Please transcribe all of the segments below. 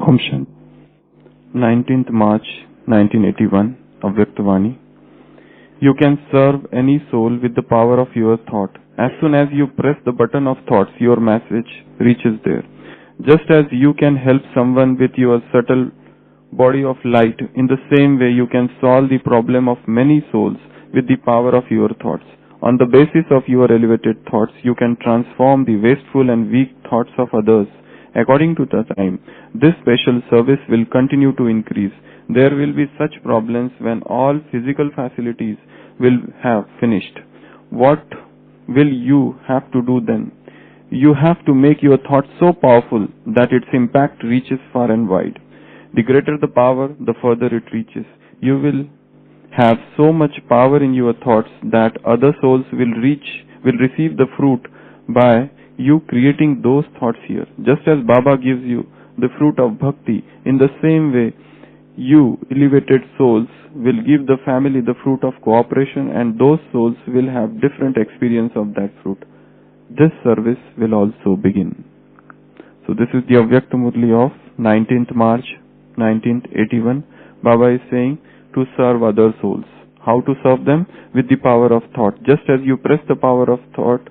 Om Shanti. 19th March 1981, Avyaktavani. You can serve any soul with the power of your thought. As soon as you press the button of thoughts, your message reaches there. Just as you can help someone with your subtle body of light, in the same way you can solve the problem of many souls with the power of your thoughts. On the basis of your elevated thoughts, you can transform the wasteful and weak thoughts of others. According to the time, this special service will continue to increase. There will be such problems when all physical facilities will have finished. What will you have to do then? You have to make your thoughts so powerful that its impact reaches far and wide. The greater the power, the further it reaches. You will have so much power in your thoughts that other souls will receive the fruit by you creating those thoughts here. Just as Baba gives you the fruit of bhakti, in the same way, you elevated souls will give the family the fruit of cooperation, and those souls will have different experience of that fruit. This service will also begin. So this is the Avyakta Murli of 19th March 1981. Baba is saying to serve other souls. How to serve them? With the power of thought. Just as you press the power of thought,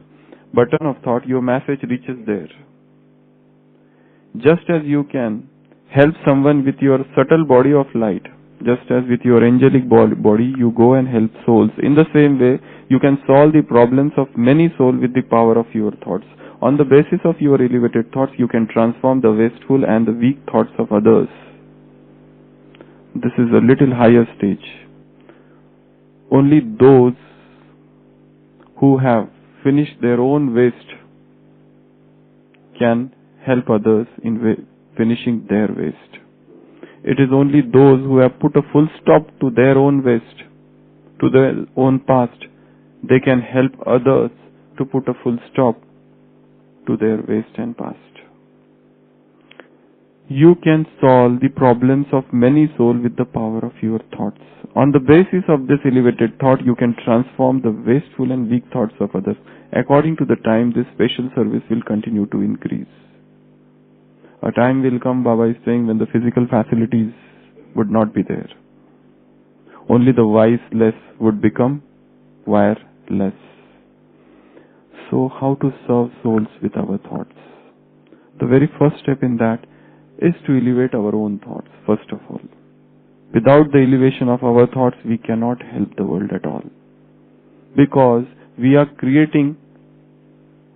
button of thought, your message reaches there. Just as you can help someone with your subtle body of light, just as with your angelic body you go and help souls, in the same way you can solve the problems of many souls with the power of your thoughts. On the basis of your elevated thoughts, you can transform the wasteful and the weak thoughts of others. This is a little higher stage. Only those who have finished their own waste can help others in finishing their waste. It is only those who have put a full stop to their own waste, to their own past, they can help others to put a full stop to their waste and past. You can solve the problems of many souls with the power of your thoughts. On the basis of this elevated thought, you can transform the wasteful and weak thoughts of others. According to the time, this special service will continue to increase. A time will come, Baba is saying, when the physical facilities would not be there. Only the wireless would become wireless. So how to serve souls with our thoughts? The very first step in that is to elevate our own thoughts, first of all. Without the elevation of our thoughts, we cannot help the world at all. Because we are creating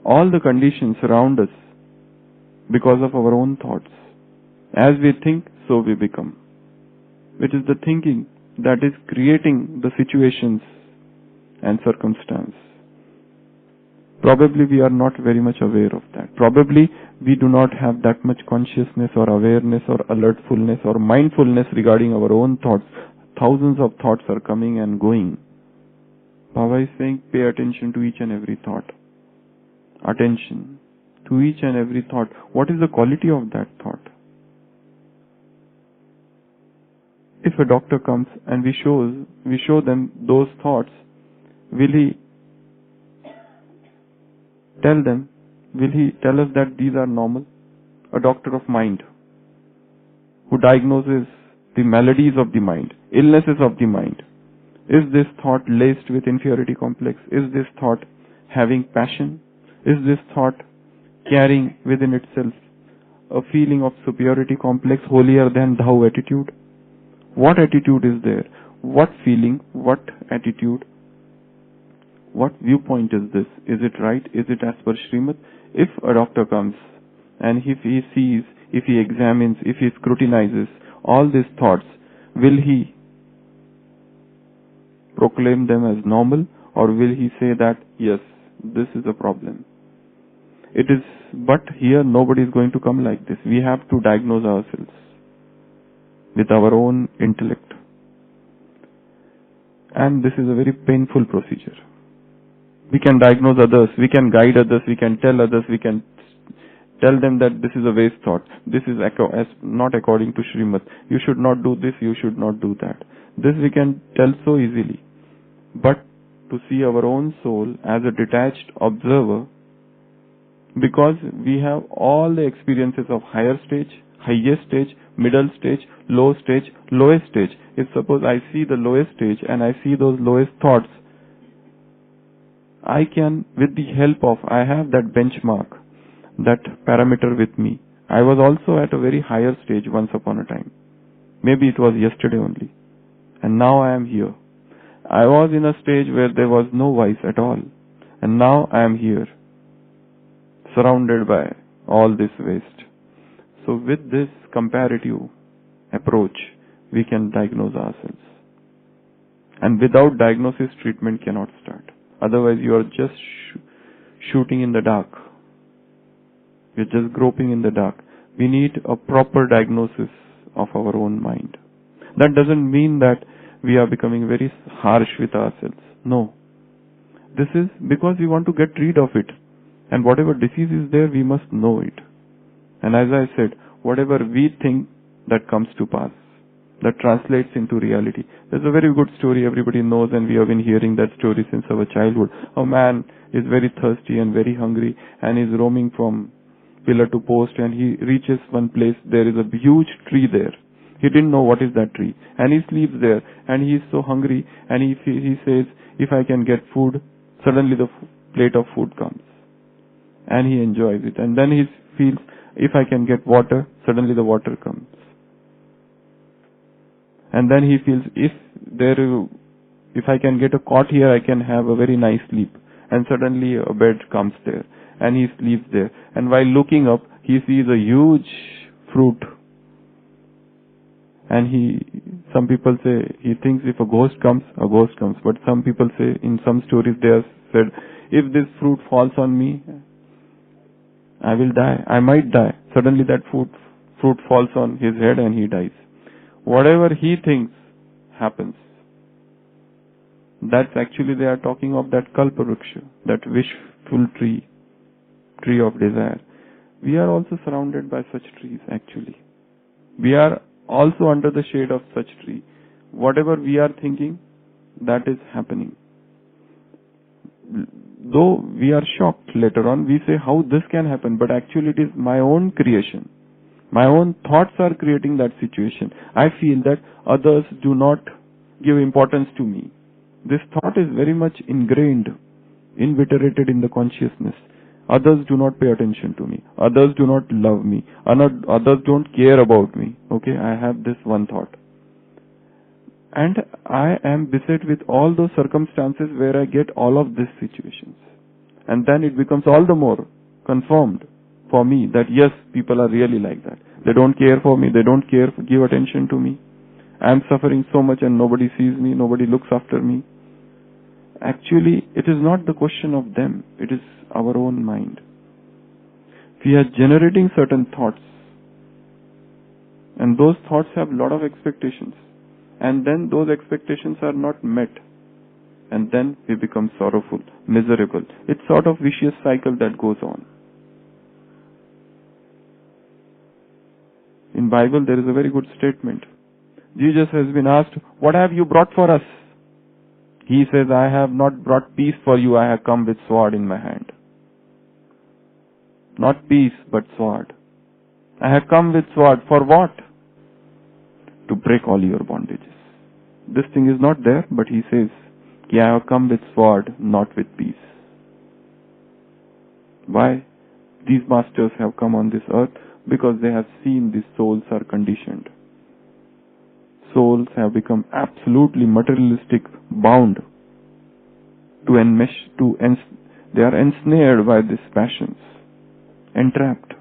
all the conditions around us because of our own thoughts. As we think, so we become. It is the thinking that is creating the situations and circumstance. Probably we are not very much aware of that. Probably we do not have that much consciousness or awareness or alertfulness or mindfulness regarding our own thoughts. Thousands of thoughts are coming and going. Baba is saying, pay attention to each and every thought. Attention to each and every thought. What is the quality of that thought? If a doctor comes and we show them those thoughts, will he tell them? Will he tell us that these are normal? A doctor of mind who diagnoses the maladies of the mind, illnesses of the mind. Is this thought laced with inferiority complex? Is this thought having passion? Is this thought carrying within itself a feeling of superiority complex, holier than thou attitude? What attitude is there? What feeling? What attitude? What viewpoint is this? Is it right? Is it as per Srimad? If a doctor comes and if he sees, if he examines, if he scrutinizes all these thoughts, will he proclaim them as normal, or will he say that, yes, this is a problem? It is, but here nobody is going to come like this. We have to diagnose ourselves with our own intellect. And this is a very painful procedure. We can diagnose others, we can guide others, we can tell others, we can tell them that this is a waste thought. This is not according to Srimad. You should not do this, you should not do that. This we can tell so easily. But to see our own soul as a detached observer, because we have all the experiences of higher stage, highest stage, middle stage, low stage, lowest stage. If suppose I see the lowest stage and I see those lowest thoughts, I can, with the help of, I have that benchmark, that parameter with me. I was also at a very higher stage once upon a time. Maybe it was yesterday only. And now I am here. I was in a stage where there was no vice at all. And now I am here, surrounded by all this waste. So with this comparative approach, we can diagnose ourselves. And without diagnosis, treatment cannot start. Otherwise, you are just shooting in the dark. You're just groping in the dark. We need a proper diagnosis of our own mind. That doesn't mean that we are becoming very harsh with ourselves. No. This is because we want to get rid of it. And whatever disease is there, we must know it. And as I said, whatever we think, that comes to pass. That translates into reality. There's a very good story everybody knows, and we have been hearing that story since our childhood. A man is very thirsty and very hungry and is roaming from pillar to post, and he reaches one place. There is a huge tree there. He didn't know what is that tree. And he sleeps there, and he is so hungry, and he says, if I can get food, suddenly the plate of food comes. And he enjoys it. And then he feels, if I can get water, suddenly the water comes. And then he feels, if I can get a cot here, I can have a very nice sleep. And suddenly a bed comes there. And he sleeps there. And while looking up, he sees a huge fruit. And some people say, he thinks if a ghost comes, a ghost comes. But some people say, in some stories they have said, if this fruit falls on me, I will die. I might die. Suddenly that fruit falls on his head and he dies. Whatever he thinks happens. That's actually, they are talking of that kalpavruksha, that wishful tree of desire. We are also surrounded by such trees actually. We are also under the shade of such tree. Whatever we are thinking, that is happening. Though we are shocked later on, we say how this can happen, but actually it is my own creation. My own thoughts are creating that situation. I feel that others do not give importance to me. This thought is very much ingrained, invigorated in the consciousness. Others do not pay attention to me. Others do not love me. Others don't care about me. Okay, I have this one thought. And I am beset with all those circumstances where I get all of these situations. And then it becomes all the more confirmed for me that yes, people are really like that. They don't care for me. They don't give attention to me. I am suffering so much and nobody sees me. Nobody looks after me. Actually, it is not the question of them. It is our own mind. We are generating certain thoughts. And those thoughts have a lot of expectations. And then those expectations are not met. And then we become sorrowful, miserable. It's sort of vicious cycle that goes on. In Bible there is a very good statement. Jesus has been asked, what have you brought for us? He says, I have not brought peace for you, I have come with sword in my hand. Not peace, but sword. I have come with sword. For what? To break all your bondages. This thing is not there, but he says, I have come with sword, not with peace. Why? These masters have come on this earth because they have seen these souls are conditioned. Souls have become absolutely materialistic, bound to enmesh, they are ensnared by these passions, entrapped.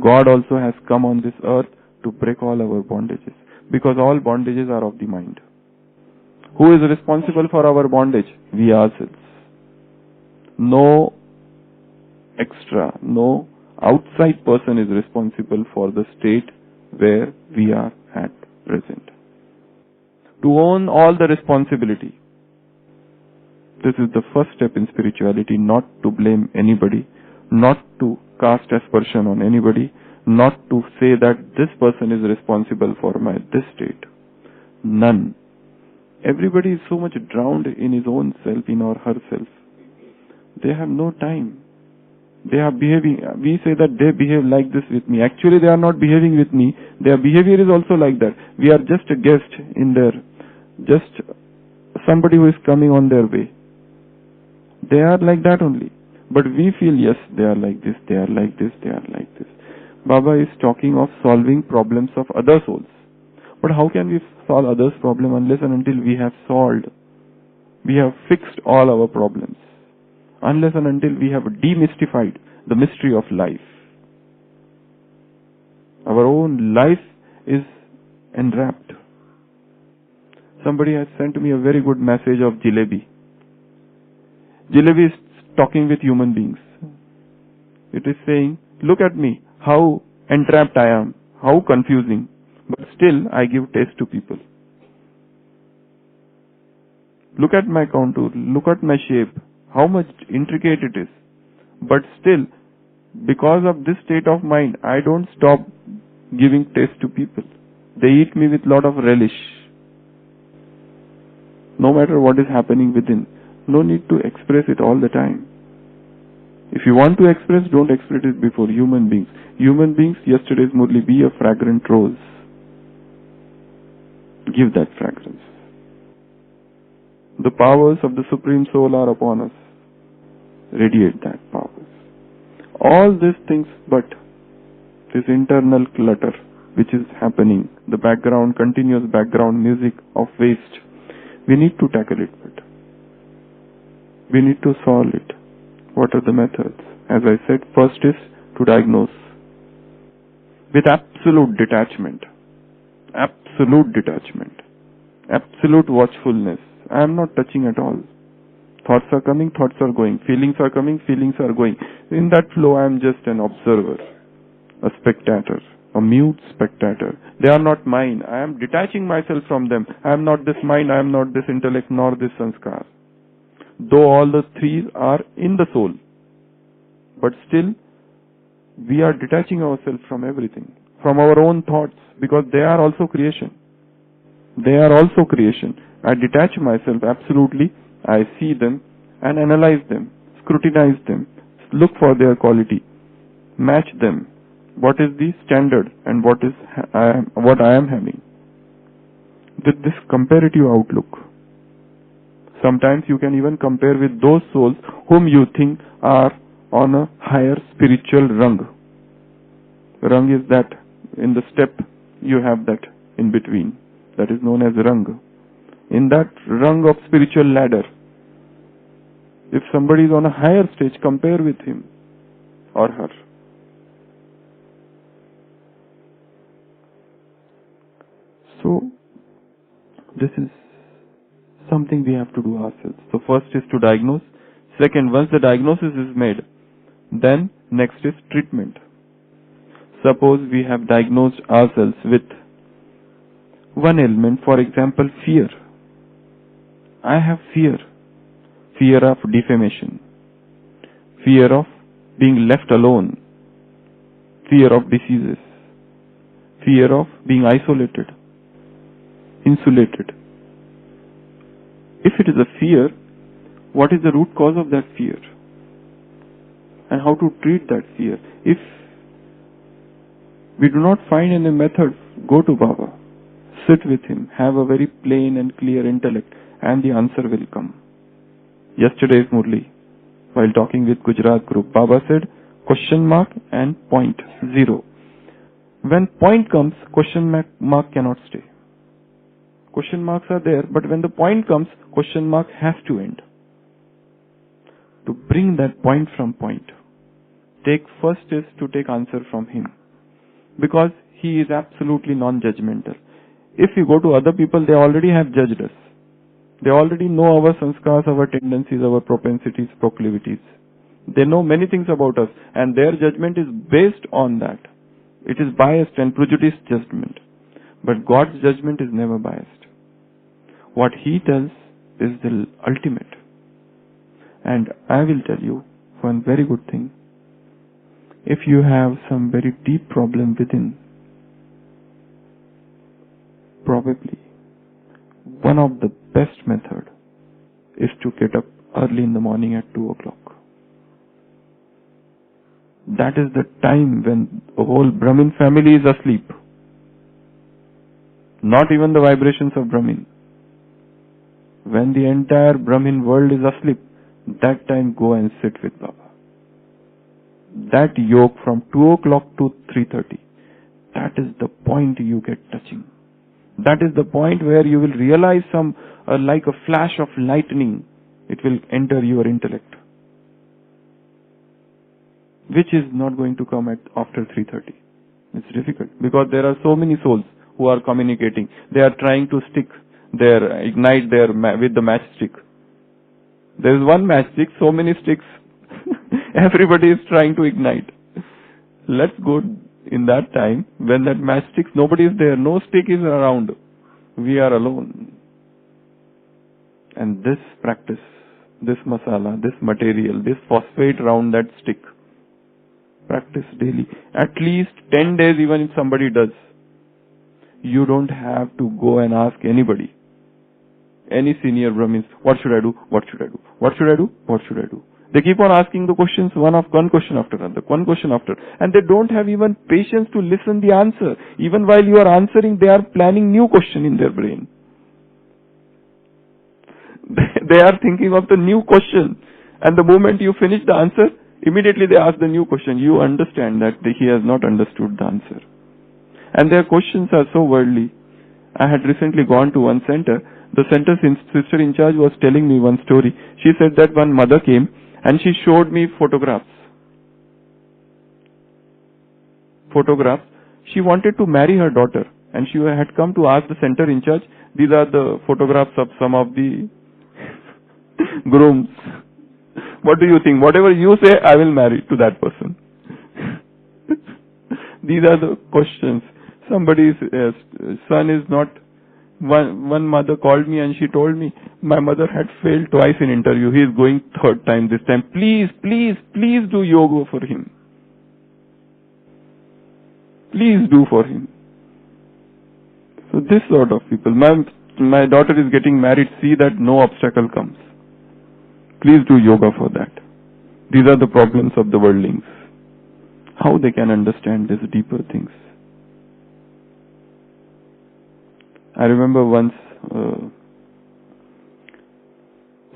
God also has come on this earth to break all our bondages, because all bondages are of the mind. Who is responsible for our bondage? We ourselves. No extra, no outside person is responsible for the state where we are at present. To own all the responsibility. This is the first step in spirituality, not to blame anybody, not to cast aspersion on anybody, not to say that this person is responsible for this state. None. Everybody is so much drowned in his own self, in or herself. They have no time. They are behaving, we say that they behave like this with me. Actually, they are not behaving with me. Their behavior is also like that. We are just a guest in there. Just somebody who is coming on their way. They are like that only. But we feel, yes, they are like this, they are like this, they are like this. Baba is talking of solving problems of other souls. But how can we solve others' problem unless and until we have solved, we have fixed all our problems? Unless and until we have demystified the mystery of life. Our own life is enwrapped. Somebody has sent me a very good message of Jalebi. Jalebi is talking with human beings. It is saying, look at me, how entrapped I am, how confusing, but still I give taste to people. Look at my contour, look at my shape, how much intricate it is. But still, because of this state of mind, I don't stop giving taste to people. They eat me with lot of relish. No matter what is happening within, no need to express it all the time. If you want to express, don't express it before human beings. Human beings, yesterday's Murli, be a fragrant rose. Give that fragrance. The powers of the Supreme Soul are upon us. Radiate that powers. All these things, but this internal clutter which is happening, the background, continuous background music of waste, we need to tackle it, but we need to solve it. What are the methods? As I said, first is to diagnose with absolute detachment, absolute detachment, absolute watchfulness. I am not touching at all. Thoughts are coming, thoughts are going. Feelings are coming, feelings are going. In that flow, I am just an observer, a spectator, a mute spectator. They are not mine. I am detaching myself from them. I am not this mind, I am not this intellect, nor this sanskar. Though all the three are in the soul, but still we are detaching ourselves from everything, from our own thoughts, because they are also creation. They are also creation. I detach myself absolutely. I see them and analyze them, scrutinize them, look for their quality, match them. What is the standard and what I am having. With this comparative outlook, sometimes you can even compare with those souls whom you think are on a higher spiritual rung. Rung is that, in the step you have that in between. That is known as rung. In that rung of spiritual ladder, if somebody is on a higher stage, compare with him or her. So, this is something we have to do ourselves. So first is to diagnose. Second, once the diagnosis is made, then next is treatment. Suppose we have diagnosed ourselves with one ailment, for example, fear. I have fear. Fear of defamation. Fear of being left alone. Fear of diseases. Fear of being isolated, insulated. If it is a fear, what is the root cause of that fear? And how to treat that fear? If we do not find any method, go to Baba. Sit with him. Have a very plain and clear intellect, and the answer will come. Yesterday's Murli, while talking with Gujarat group, Baba said, question mark and point, zero. When point comes, question mark cannot stay. Question marks are there, but when the point comes, question mark has to end. To bring that point from point, first is to take answer from him. Because he is absolutely non-judgmental. If we go to other people, they already have judged us. They already know our sanskars, our tendencies, our propensities, proclivities. They know many things about us, and their judgment is based on that. It is biased and prejudiced judgment. But God's judgment is never biased. What He tells is the ultimate. And I will tell you one very good thing. If you have some very deep problem within, probably one of the best method is to get up early in the morning at 2 o'clock. That is the time when the whole Brahmin family is asleep. Not even the vibrations of Brahmin. When the entire Brahmin world is asleep, that time go and sit with Baba. That yoke from 2 o'clock to 3:30, that is the point you get touching. That is the point where you will realize like a flash of lightning, it will enter your intellect, which is not going to come after 3:30. It's difficult because there are so many souls who are communicating. They are trying to ignite with the matchstick. There is one matchstick, so many sticks. Everybody is trying to ignite. Let's go in that time when that matchstick, nobody is there, no stick is around. We are alone. And this practice, this masala, this material, this phosphate around that stick, practice daily. At least 10 days, even if somebody does. You don't have to go and ask anybody. Any senior Brahmins, what should I do? What should I do? What should I do? What should I do? They keep on asking the questions, one question after another, one question after, and they don't have even patience to listen the answer. Even while you are answering, they are planning new question in their brain. They are thinking of the new question, and the moment you finish the answer, immediately they ask the new question. You understand that he has not understood the answer. And their questions are so worldly. I had recently gone to one center. The center sister in charge was telling me one story. She said that one mother came and she showed me photographs. She wanted to marry her daughter and she had come to ask the center in charge, these are the photographs of some of the grooms. What do you think? Whatever you say, I will marry to that person. These are the questions. Somebody's son is not... One mother called me and she told me, my mother had failed twice in interview. He is going third time this time. Please do yoga for him. Please do for him. So this sort of people. My daughter is getting married. See that no obstacle comes. Please do yoga for that. These are the problems of the worldlings. How they can understand these deeper things. I remember once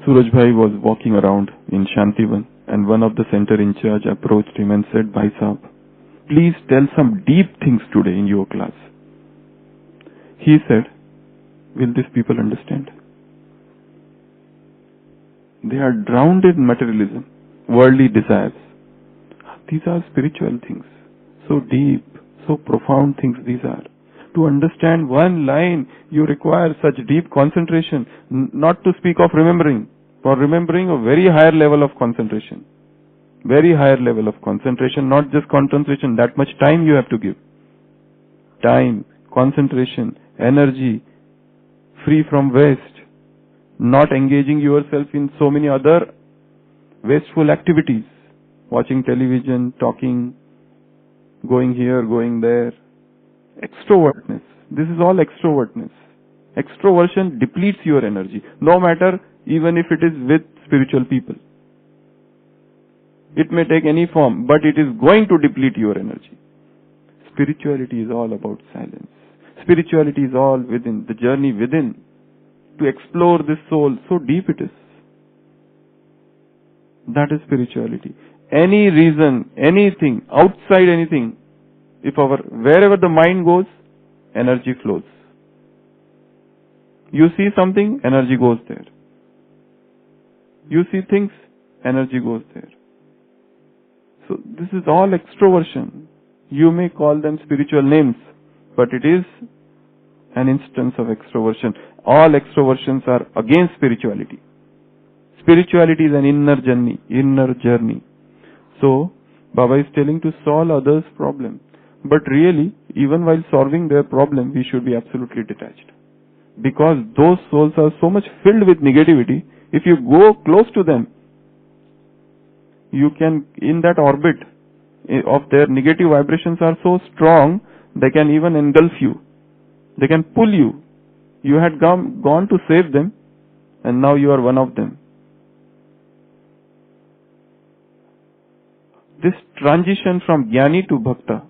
Suraj Bhai was walking around in Shantivan and one of the center in charge approached him and said, Bhai Sahab, please tell some deep things today in your class. He said, will these people understand? They are drowned in materialism, worldly desires. These are spiritual things. So deep, so profound things these are. To understand one line, you require such deep concentration, not to speak of remembering. For remembering, a very higher level of concentration. Very higher level of concentration, not just concentration, that much time you have to give. Time, concentration, energy, free from waste. Not engaging yourself in so many other wasteful activities. Watching television, talking, going here, going there. Extrovertness. This is all extrovertness. Extroversion depletes your energy. No matter even if it is with spiritual people. It may take any form, but it is going to deplete your energy. Spirituality is all about silence. Spirituality is all within, the journey within. To explore this soul, so deep it is. That is spirituality. Any reason, anything, outside anything, wherever the mind goes, energy flows. You see something, energy goes there. You see things, energy goes there. So this is all extroversion. You may call them spiritual names, but it is an instance of extroversion. All extroversions are against spirituality. Spirituality is an inner journey. So, Baba is telling to solve others' problem. But really, even while solving their problem, we should be absolutely detached. Because those souls are so much filled with negativity, if you go close to them, you can, in that orbit of their negative vibrations are so strong, they can even engulf you. They can pull you. You had gone to save them, and now you are one of them. This transition from Jnani to Bhakta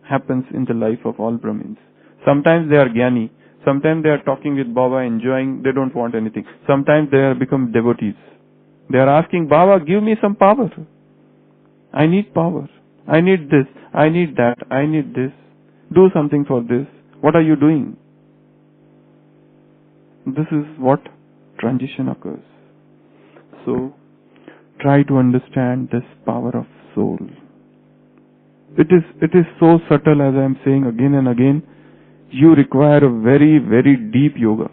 happens in the life of all Brahmins. Sometimes they are Jnani, sometimes they are talking with Baba, enjoying, they don't want anything. Sometimes they are become devotees. They are asking, Baba, give me some power. I need power. I need this. I need that. I need this. Do something for this. What are you doing? This is what transition occurs. So, try to understand this power of soul. It is so subtle, as I am saying again and again. You require a very, very deep yoga.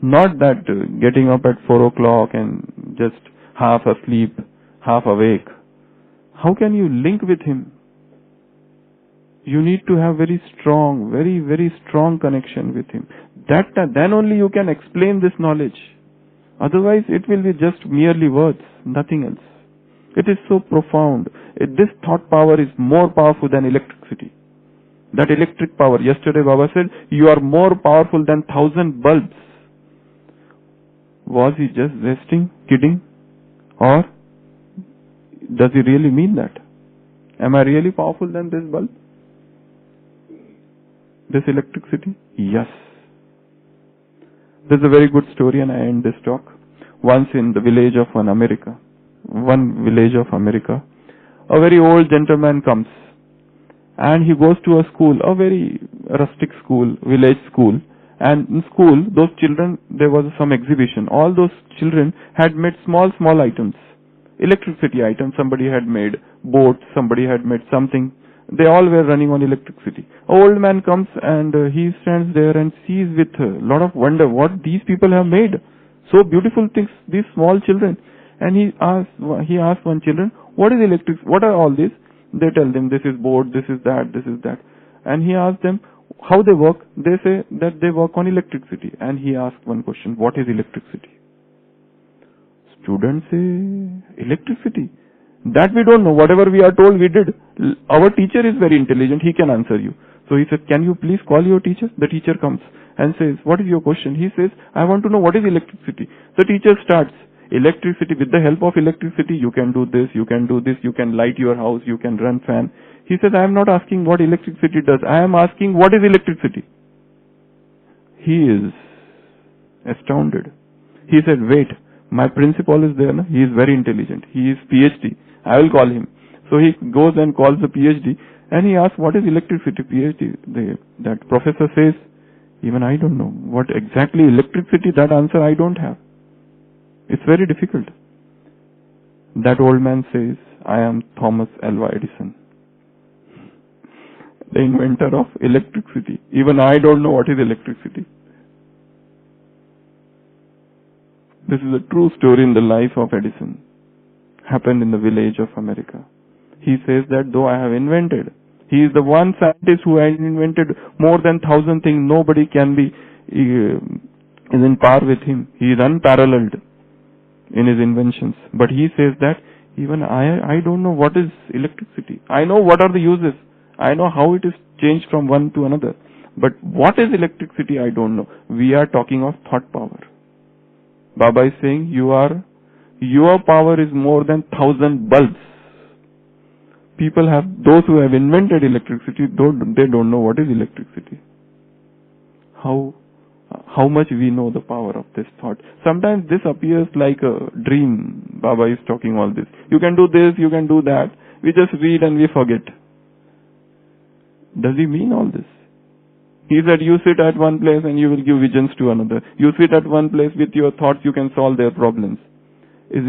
Not that getting up at 4 o'clock and just half asleep, half awake. How can you link with Him? You need to have very strong, very, very strong connection with Him. Then only you can explain this knowledge. Otherwise, it will be just merely words, nothing else. It is so profound. This thought power is more powerful than electricity. That electric power, yesterday Baba said, you are more powerful than 1,000 bulbs. Was he just jesting, kidding? Or does he really mean that? Am I really powerful than this bulb? This electricity? Yes. There's a very good story, and I end this talk. Once in the village of one village of America, a very old gentleman comes and he goes to a school, a very rustic school, village school. And in school, those children, there was some exhibition. All those children had made small items, electricity items. Somebody had made boats, somebody had made something. They all were running on electricity. An old man comes and he stands there and sees with a lot of wonder what these people have made. So beautiful things, these small children. And he asked one children, what is electricity? What are all these? They tell them, this is boat, this is that, this is that. And he asked them how they work. They say that they work on electricity. And he asked one question, what is electricity? Students say, electricity? That we don't know. Whatever we are told, we did. Our teacher is very intelligent. He can answer you. So he said, can you please call your teacher? The teacher comes and says, what is your question? He says, I want to know what is electricity. The teacher starts, electricity, with the help of electricity, you can do this, you can do this, you can light your house, you can run fan. He says, I am not asking what electricity does. I am asking what is electricity. He is astounded. He said, wait, my principal is there. He is very intelligent. He is PhD. I will call him. So he goes and calls the PhD and he asks, what is electricity? PhD. That professor says, even I don't know. What exactly electricity? That answer I don't have. It's very difficult. That old man says, I am Thomas Alva Edison, the inventor of electricity. Even I don't know what is electricity. This is a true story in the life of Edison. Happened in the village of America. He says that though I have invented, he is the one scientist who has invented more than 1,000 things. Nobody can be is in par with him. He is unparalleled in his inventions. But he says that even I don't know what is electricity. I know what are the uses. I know how it is changed from one to another. But what is electricity, I don't know. We are talking of thought power. Baba is saying your power is more than 1,000 bulbs. People those who have invented electricity, they don't know what is electricity. How much we know the power of this thought. Sometimes this appears like a dream. Baba is talking all this. You can do this, you can do that. We just read and we forget. Does he mean all this? He said you sit at one place and you will give visions to another. You sit at one place with your thoughts, you can solve their problems. Does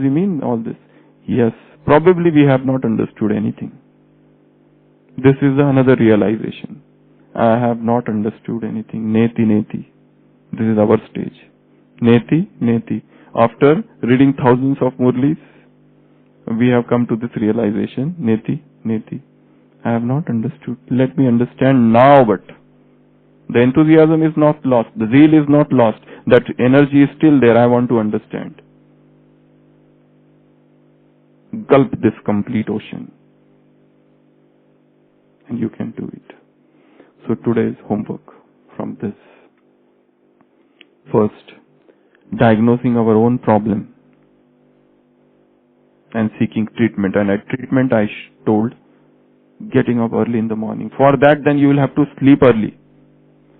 he mean all this? Yes. Probably we have not understood anything. This is another realization. I have not understood anything. Neti, neti. This is our stage. Neti, neti. After reading thousands of murlis, we have come to this realization. Neti, neti. I have not understood. Let me understand now, but the enthusiasm is not lost. The zeal is not lost. That energy is still there. I want to understand. Gulp this complete ocean. And you can do it. So today's homework from this. First, diagnosing our own problem and seeking treatment. And at treatment I told, getting up early in the morning. For that then you will have to sleep early.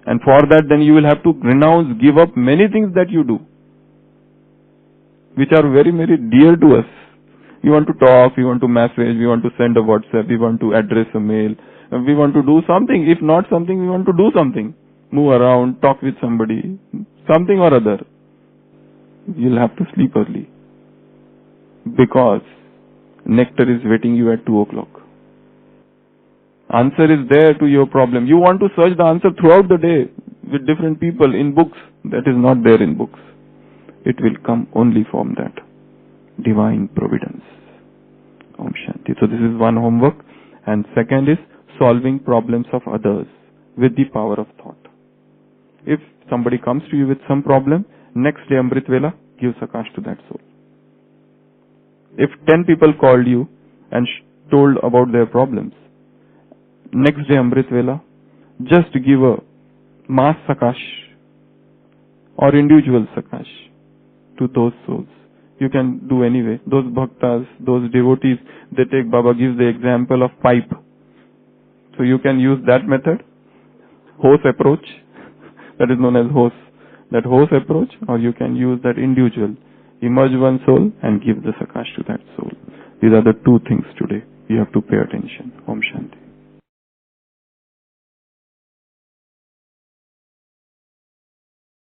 And for that then you will have to renounce, give up many things that you do, which are very, very dear to us. We want to talk, we want to message, we want to send a WhatsApp, we want to address a mail, we want to do something. If not something, we want to do something. Move around, talk with somebody, something or other. You'll have to sleep early. Because nectar is waiting you at 2 o'clock. Answer is there to your problem. You want to search the answer throughout the day with different people in books. That is not there in books. It will come only from that divine providence. Om Shanti. So this is one homework. And second is solving problems of others with the power of thought. If somebody comes to you with some problem, next day Amrit Vela, give Sakash to that soul. If 10 people called you and told about their problems, next day Amrit Vela, just give a mass Sakash or individual Sakash to those souls. You can do anyway. Those bhaktas, those devotees, they take, Baba gives the example of pipe. So you can use that method, hose approach, that is known as hose, that hose approach, or you can use that individual. Emerge one soul and give the Sakash to that soul. These are the two things today. You have to pay attention. Om Shanti.